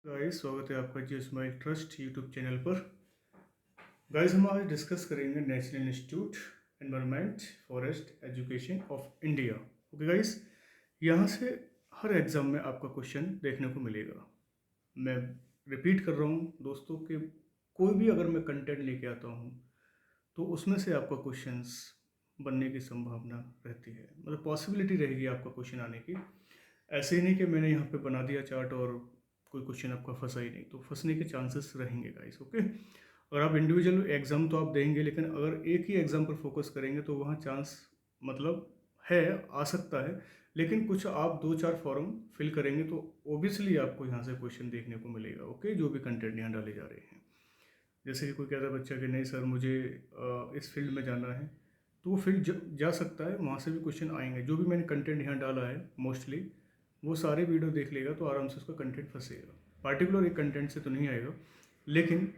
Guys, स्वागत है आपका जियो स्माइल ट्रस्ट यूट्यूब चैनल पर। गाइस, हम आज डिस्कस करेंगे national institute environment forest education of India. Okay guys, यहाँ से हर एग्ज़ाम में आपका क्वेश्चन देखने को मिलेगा। मैं रिपीट कर रहा हूँ दोस्तों कि कोई भी अगर मैं कंटेंट लेके आता हूँ तो उसमें से आपका क्वेश्चंस बनने की संभावना रहती है, मतलब पॉसिबिलिटी रहेगी आपका क्वेश्चन आने की। ऐसे ही नहीं कि मैंने यहाँ पे बना दिया चार्ट और कोई क्वेश्चन आपका फंसा ही नहीं, तो फंसने के चांसेस रहेंगे गाइस। ओके, और आप इंडिविजुअल एग्ज़ाम तो आप देंगे, लेकिन अगर एक ही एग्ज़ाम पर फोकस करेंगे तो वहाँ चांस मतलब है, आ सकता है। लेकिन कुछ आप 2-4 फॉर्म फिल करेंगे तो ओबियसली आपको यहाँ से क्वेश्चन देखने को मिलेगा। ओके, जो भी कंटेंट यहाँ डाले जा रहे हैं, जैसे कि कोई कहता है बच्चा कि नहीं सर मुझे इस फील्ड में जाना है, तो वो फील्ड जा सकता है, वहाँ से भी क्वेश्चन आएंगे। जो भी मैंने कंटेंट यहाँ डाला है मोस्टली वो सारे वीडियो देख लेगा तो आराम से उसका कंटेंट फंसेगा। पार्टिकुलर एक कंटेंट से तो नहीं आएगा, लेकिन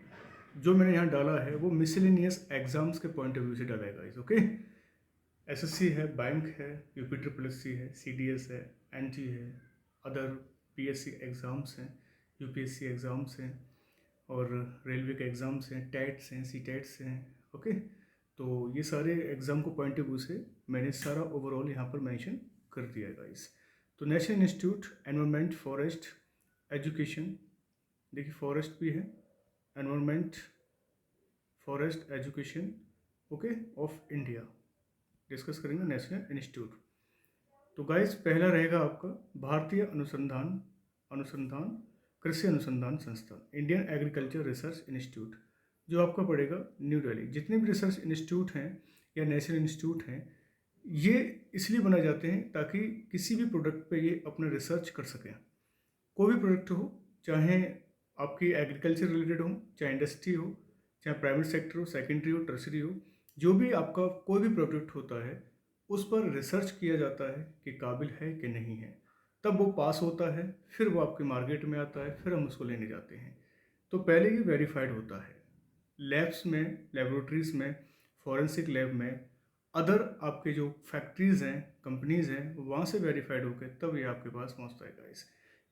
जो मैंने यहाँ डाला है वो मिसलेनियस एग्जाम्स के पॉइंट ऑफ व्यू से डाला है गाइस। ओके, एसएससी है, बैंक है, यूपी ट्रिपल एससी है, सीडीएस है, एनटी है, अदर पीएससी एग्ज़ाम्स हैं, यूपीएससी एग्ज़ाम्स हैं, और रेलवे के एग्ज़ाम्स हैं, टेट्स हैं, सी टेट्स हैं। ओके, तो ये सारे एग्ज़ाम को पॉइंट ऑफ व्यू से मैंने सारा ओवरऑल यहाँ पर मेंशन कर दिया है गाइस। तो national institute environment forest education, देखिए फॉरेस्ट भी है, environment forest education okay of India discuss करेंगे नेशनल इंस्टीट्यूट। तो गाइस, पहला रहेगा आपका भारतीय अनुसंधान अनुसंधान कृषि अनुसंधान संस्थान, इंडियन एग्रीकल्चर रिसर्च इंस्टीट्यूट, जो आपका पड़ेगा न्यू दिल्ली। जितने भी रिसर्च इंस्टीट्यूट हैं या नेशनल इंस्टीट्यूट हैं, ये इसलिए बनाए जाते हैं ताकि किसी भी प्रोडक्ट पे ये अपना रिसर्च कर सकें। कोई भी प्रोडक्ट हो, चाहे आपकी एग्रीकल्चर रिलेटेड हो, चाहे इंडस्ट्री हो, चाहे प्राइवेट सेक्टर हो, सेकेंडरी हो, टर्सरी हो, जो भी आपका कोई भी प्रोडक्ट होता है उस पर रिसर्च किया जाता है कि काबिल है कि नहीं है, तब वो पास होता है, फिर वो आपके मार्केट में आता है, फिर हम उसको लेने जाते हैं। तो पहले ये वेरीफाइड होता है लैब्स में, लेबोरेटरीज में, फॉरेंसिक लैब में, अदर आपके जो फैक्ट्रीज़ हैं, कंपनीज़ हैं, वहाँ से वेरीफाइड होकर तब ये आपके पास पहुँचता है गाइस।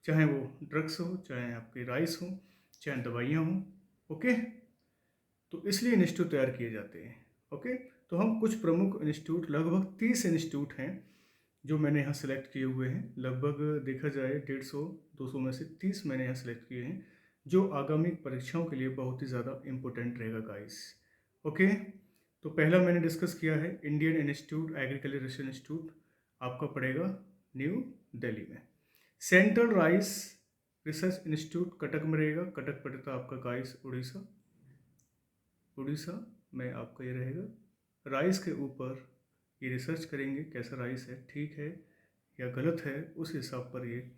चाहे वो ड्रग्स हो, चाहे आपकी राइस हो, चाहे दवाइयाँ हों। ओके, तो इसलिए इंस्टीट्यूट तैयार किए जाते हैं। ओके, तो हम कुछ प्रमुख इंस्टीट्यूट, लगभग 30 इंस्टीट्यूट हैं जो मैंने यहाँ सेलेक्ट किए हुए हैं। लगभग देखा जाए 150-200 में से 30 मैंने यहाँ सेलेक्ट किए हैं, जो आगामी परीक्षाओं के लिए बहुत ही ज़्यादा इम्पोर्टेंट रहेगा गाइस। ओके, तो पहला मैंने डिस्कस किया है Indian institute agriculture research institute, आपका पड़ेगा न्यू दिल्ली में। Central rice research institute Cuttack में रहेगा, कटक पड़ता आपका गाइस उड़ीसा। उड़ीसा में आपका ये रहेगा। राइस के ऊपर ये रिसर्च करेंगे कैसा राइस है, ठीक है या गलत है, उस हिसाब पर ये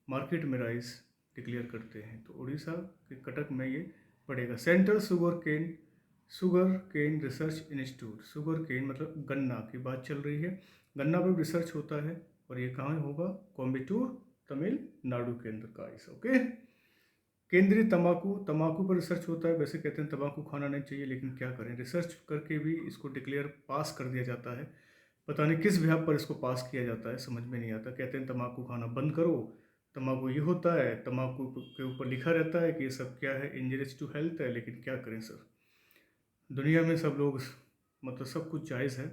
मार्केट में राइस डिक्लेयर करते हैं। तो उड़ीसा के कटक में ये पड़ेगा। Central sugar cane research institute, sugar cane मतलब गन्ना की बात चल रही है, गन्ना पर रिसर्च होता है, और ये कहाँ होगा? कोयम्बटूर, तमिलनाडु के अंदर गाइस। ओके, केंद्रीय तंबाकू पर रिसर्च होता है। वैसे कहते हैं तंबाकू खाना नहीं चाहिए, लेकिन क्या करें, रिसर्च करके भी इसको डिक्लेयर पास कर दिया जाता है। पता नहीं किस बिहाफ पर इसको पास किया जाता है, समझ में नहीं आता। कहते हैं तंबाकू खाना बंद करो, तंबाकू ये होता है, तंबाकू के ऊपर लिखा रहता है कि ये सब क्या है, इंजरियस टू हेल्थ है, लेकिन क्या करें सर, दुनिया में सब लोग मतलब सब कुछ जायज़ है।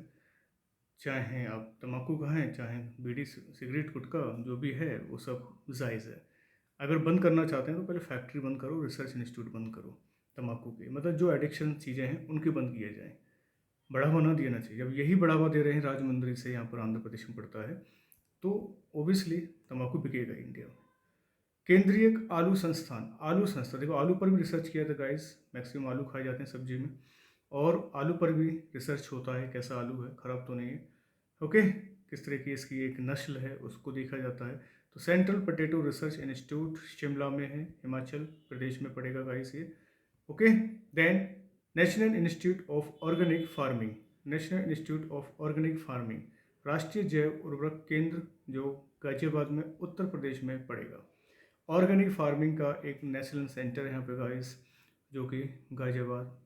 चाहे आप तंबाकू खाएँ, चाहे बीड़ी सिगरेट गुटखा जो भी है वो सब जायज़ है। अगर बंद करना चाहते हैं तो पहले फैक्ट्री बंद करो, रिसर्च इंस्टीट्यूट बंद करो तंबाकू के, मतलब जो एडिक्शन चीज़ें हैं उनके बंद किए जाएँ, बढ़ावा ना देना चाहिए। जब यही बढ़ावा दे रहे हैं राजमुंद्री से, यहाँ पर आंध्र प्रदेश में पड़ता है, तो ओबियसली तंबाकू बिकेगा इंडिया में। केंद्रीय आलू संस्थान, देखो आलू पर भी रिसर्च किया था गाइस, मैक्सिमम आलू खाए जाते हैं सब्जी में, और आलू पर भी रिसर्च होता है कैसा आलू है, ख़राब तो नहीं है। ओके, किस तरह की इसकी एक नस्ल है उसको देखा जाता है। तो central potato research institute Shimla में है, हिमाचल प्रदेश में पड़ेगा गाइस ये। Okay, then national institute of organic farming, national institute of organic farming, राष्ट्रीय जैव उर्वरक केंद्र, जो गाजियाबाद में उत्तर प्रदेश में पड़ेगा। ऑर्गेनिक फार्मिंग का एक नेशनल सेंटर है यहाँ पे गाइस, जो कि गाजियाबाद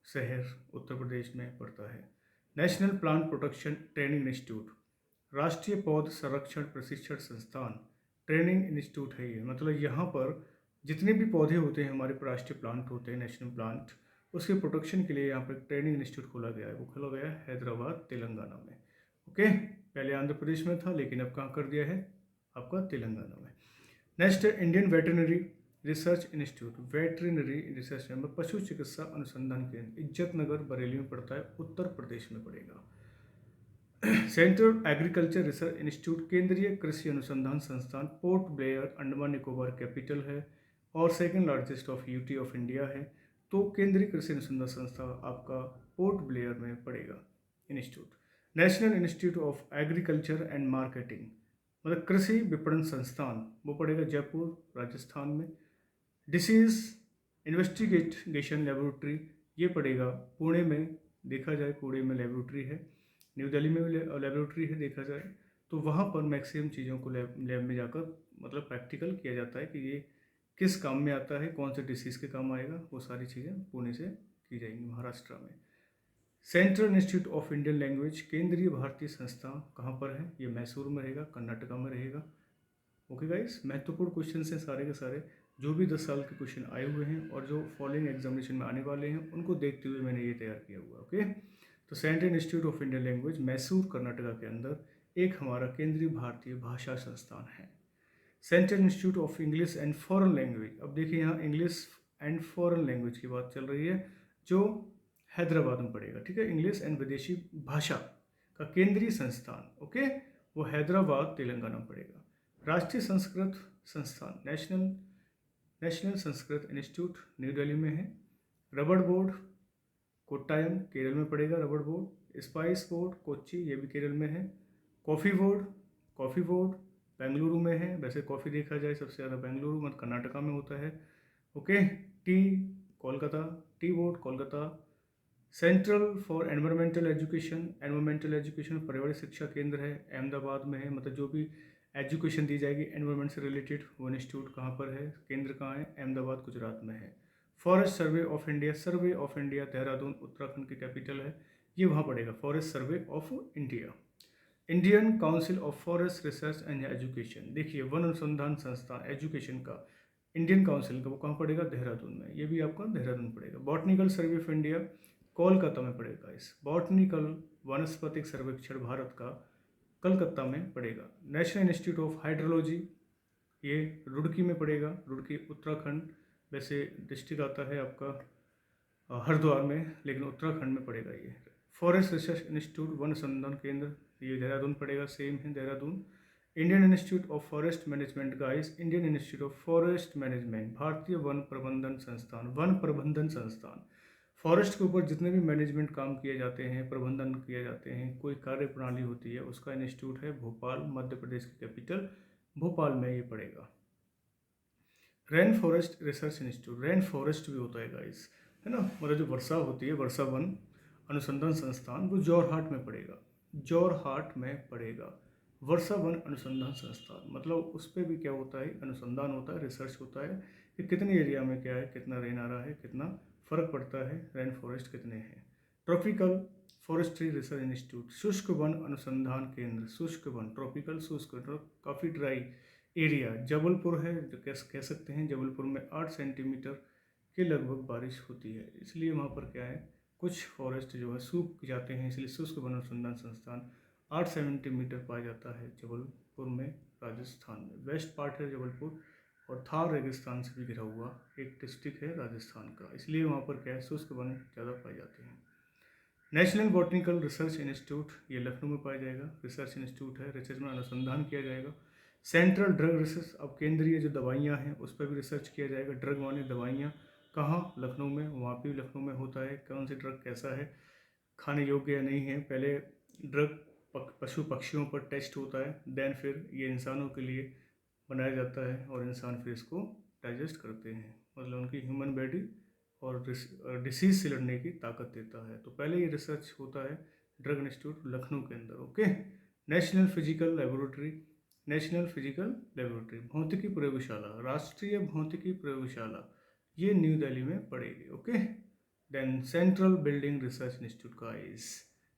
शहर उत्तर प्रदेश में पड़ता है। National plant protection training institute, राष्ट्रीय पौध संरक्षण प्रशिक्षण संस्थान, ट्रेनिंग इंस्टीट्यूट है ये, मतलब यहाँ पर जितने भी पौधे होते हैं हमारे राष्ट्रीय प्लांट होते हैं, नेशनल प्लांट, उसके प्रोटेक्शन के लिए यहाँ पर ट्रेनिंग इंस्टीट्यूट खोला गया है। वो खोला गया है हैदराबाद तेलंगाना में। ओके, पहले आंध्र प्रदेश में था लेकिन अब कहाँ कर दिया है, आपका तेलंगाना में। नेक्स्ट है Indian veterinary research institute, veterinary research में पशु चिकित्सा अनुसंधान केंद्र, इज्जत नगर बरेली में पड़ता है, उत्तर प्रदेश में पड़ेगा। सेंट्रल एग्रीकल्चर रिसर्च इंस्टीट्यूट, केंद्रीय कृषि अनुसंधान संस्थान, port Blair, Andaman Nicobar capital है और second largest of UT of India है। तो केंद्रीय कृषि अनुसंधान संस्था आपका पोर्ट ब्लेयर में पड़ेगा institute. National institute of agriculture and marketing, मतलब कृषि विपणन संस्थान, वो पड़ेगा जयपुर राजस्थान में। डिसीज इन्वेस्टिगेशन लेबोरेटरी, ये पड़ेगा पुणे में, देखा जाए पुणे में लेबोरेटरी है, न्यू दिल्ली में भी लेबोरेटरी है देखा जाए, तो वहाँ पर मैक्सिमम चीज़ों को लैब में जाकर मतलब प्रैक्टिकल किया जाता है कि ये किस काम में आता है, कौन से डिसीज़ के काम आएगा, वो सारी चीज़ें पुणे से की जाएंगी महाराष्ट्र में। Central institute of Indian language, केंद्रीय भारतीय संस्था कहाँ पर है, ये मैसूर में रहेगा, कर्नाटका में रहेगा। ओके गाइस, महत्वपूर्ण क्वेश्चन हैं सारे के सारे, जो भी 10 साल के क्वेश्चन आए हुए हैं और जो फॉलोइंग एग्जामिनेशन में आने वाले हैं उनको देखते हुए मैंने ये तैयार किया हुआ। ओके, तो central institute of Indian language Mysore Karnataka के अंदर एक हमारा केंद्रीय भारतीय भाषा संस्थान है। Central institute of English and foreign language, अब देखिए यहाँ इंग्लिश एंड फॉरेन लैंग्वेज की बात चल रही है, जो हैदराबाद में पड़ेगा। ठीक है, इंग्लिश एंड विदेशी भाषा का केंद्रीय संस्थान, ओके, वो हैदराबाद तेलंगाना में पड़ेगा। राष्ट्रीय संस्कृत संस्थान, national Sanskrit institute new Delhi में है। रबड़ बोर्ड कोट्टायम केरल में पड़ेगा, रबड़ बोर्ड। स्पाइस बोर्ड कोच्चि, ये भी केरल में है। कॉफ़ी बोर्ड बेंगलुरु में है, वैसे कॉफ़ी देखा जाए सबसे ज़्यादा बेंगलुरु मतलब कर्नाटका में होता है। Okay, tea board Kolkata. Central for environmental education पर्यावरण शिक्षा केंद्र है, अहमदाबाद में है, मतलब जो भी एजुकेशन दी जाएगी एनवायरमेंट से रिलेटेड, वो इंस्टीट्यूट कहाँ पर है, केंद्र कहाँ है, अहमदाबाद गुजरात में है। Forest survey of India Dehradun Uttarakhand की कैपिटल है, ये वहाँ पड़ेगा, forest survey of India. Indian council of forest research and education, देखिए वन अनुसंधान संस्थान एजुकेशन का इंडियन काउंसिल का, वो कहाँ पड़ेगा, देहरादून में, ये भी आपका देहरादून पड़ेगा। Botanical survey of India Kolkata में पड़ेगा। इस बॉटनिकल वनस्पतिक सर्वेक्षण भारत का कलकत्ता में पड़ेगा। नेशनल इंस्टीट्यूट ऑफ हाइड्रोलॉजी, ये रुड़की में पड़ेगा, रुड़की उत्तराखंड, वैसे डिस्ट्रिक्ट आता है आपका हरिद्वार में, लेकिन उत्तराखंड में पड़ेगा ये। फॉरेस्ट रिसर्च इंस्टीट्यूट वन संधान केंद्र, ये देहरादून पड़ेगा, सेम है Dehradun. Indian institute of forest management guys, Indian institute of forest management, भारतीय वन प्रबंधन संस्थान, फॉरेस्ट के ऊपर जितने भी मैनेजमेंट काम किए जाते हैं, प्रबंधन किए जाते हैं, कोई कार्य प्रणाली होती है, उसका इंस्टीट्यूट है भोपाल, मध्य प्रदेश की कैपिटल भोपाल में ये पड़ेगा। Rain forest research institute, rain forest भी होता है गाइस, है ना, मतलब जो वर्षा होती है, वर्षा वन अनुसंधान संस्थान, वो जोरहाट में पड़ेगा, वर्षा वन अनुसंधान संस्थान, मतलब उस पर भी क्या होता है, अनुसंधान होता है, रिसर्च होता है कि कितने एरिया में क्या है, कितना रेन आ रहा है, कितना फर्क पड़ता है, रेन फॉरेस्ट कितने हैं। ट्रॉपिकल फॉरेस्ट्री रिसर्च इंस्टीट्यूट, शुष्क वन अनुसंधान केंद्र, शुष्क वन, ट्रॉपिकल शुष्क, काफ़ी ड्राई एरिया, जबलपुर है, जो कह सकते हैं जबलपुर में 8 सेंटीमीटर के लगभग बारिश होती है, इसलिए वहाँ पर क्या है, कुछ फॉरेस्ट जो है सूख जाते हैं, इसलिए शुष्क वन अनुसंधान संस्थान 8 सेंटीमीटर पाया जाता है जबलपुर में, राजस्थान में। वेस्ट पार्ट है जबलपुर और थार रेगिस्तान से भी घिरा हुआ एक डिस्ट्रिक्ट है राजस्थान का, इसलिए वहाँ पर क्या है, शुष्क वन ज़्यादा पाए जाते हैं। नेशनल बॉटनिकल रिसर्च इंस्टीट्यूट, ये लखनऊ में पाया जाएगा, रिसर्च इंस्टीट्यूट है, रिसर्च में अनुसंधान किया जाएगा। सेंट्रल ड्रग रिसर्च, अब केंद्रीय जो दवाइयाँ हैं उस पर भी रिसर्च किया जाएगा, ड्रग माने दवाइयाँ, कहाँ, लखनऊ में, वहाँ पे भी लखनऊ में होता है, कौन सी ड्रग कैसा है, खाने योग्य या नहीं है, पहले ड्रग पशु पक्षियों पर टेस्ट होता है, देन फिर ये इंसानों के लिए बनाया जाता है और इंसान फिर इसको डाइजेस्ट करते हैं, मतलब उनकी ह्यूमन बॉडी और डिसीज से लड़ने की ताकत देता है। तो पहले ये रिसर्च होता है ड्रग इंस्टीट्यूट लखनऊ के अंदर। ओके, नेशनल फिजिकल लेबोरेटरी, भौतिकी प्रयोगशाला, राष्ट्रीय भौतिकी प्रयोगशाला, ये न्यू दिल्ली में पड़ेगी। Okay, then central building research institute का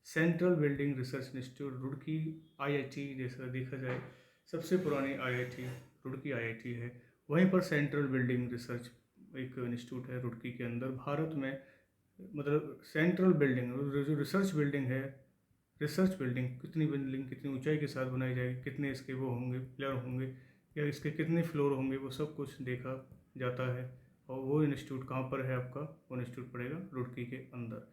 central building research institute Roorkee, IIT जैसा देखा जाए सबसे पुरानी IIT रुड़की आईआईटी है। वहीं पर सेंट्रल बिल्डिंग रिसर्च एक इंस्टीट्यूट है रुड़की के अंदर, भारत में मतलब सेंट्रल बिल्डिंग जो रिसर्च बिल्डिंग है, रिसर्च बिल्डिंग कितनी ऊंचाई के साथ बनाई जाएगी, कितने इसके वो होंगे पिलर होंगे, या इसके कितने फ्लोर होंगे, वो सब कुछ देखा जाता है। और वो इंस्टीट्यूट कहाँ पर है आपका, वो इंस्टीट्यूट पड़ेगा रुड़की के अंदर।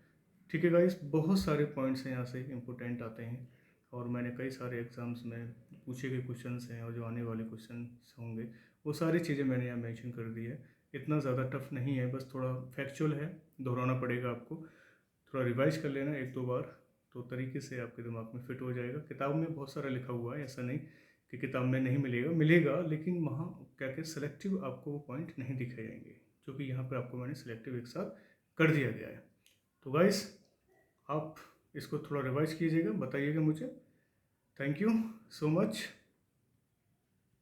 ठीक है गाइस, बहुत सारे पॉइंट्स हैं यहाँ से इम्पोर्टेंट आते हैं, और मैंने कई सारे एग्जाम्स में पूछे गए क्वेश्चंस हैं और जो आने वाले क्वेश्चन होंगे वो सारी चीज़ें मैंने यहाँ मेंशन कर दी है। इतना ज़्यादा टफ नहीं है, बस थोड़ा फैक्चुअल है, दोहराना पड़ेगा आपको, थोड़ा रिवाइज कर लेना एक दो बार, तो तरीके से आपके दिमाग में फिट हो जाएगा। किताब में बहुत सारा लिखा हुआ है, ऐसा नहीं कि किताब में नहीं मिलेगा, लेकिन वहाँ क्या क्या सेलेक्टिव आपको वो पॉइंट नहीं दिखे जाएंगे, जो कि यहाँ पर आपको मैंने सेलेक्टिव एक साथ कर दिया गया है। तो गाइस, आप इसको थोड़ा रिवाइज कीजिएगा, बताइएगा मुझे। Thank you so much.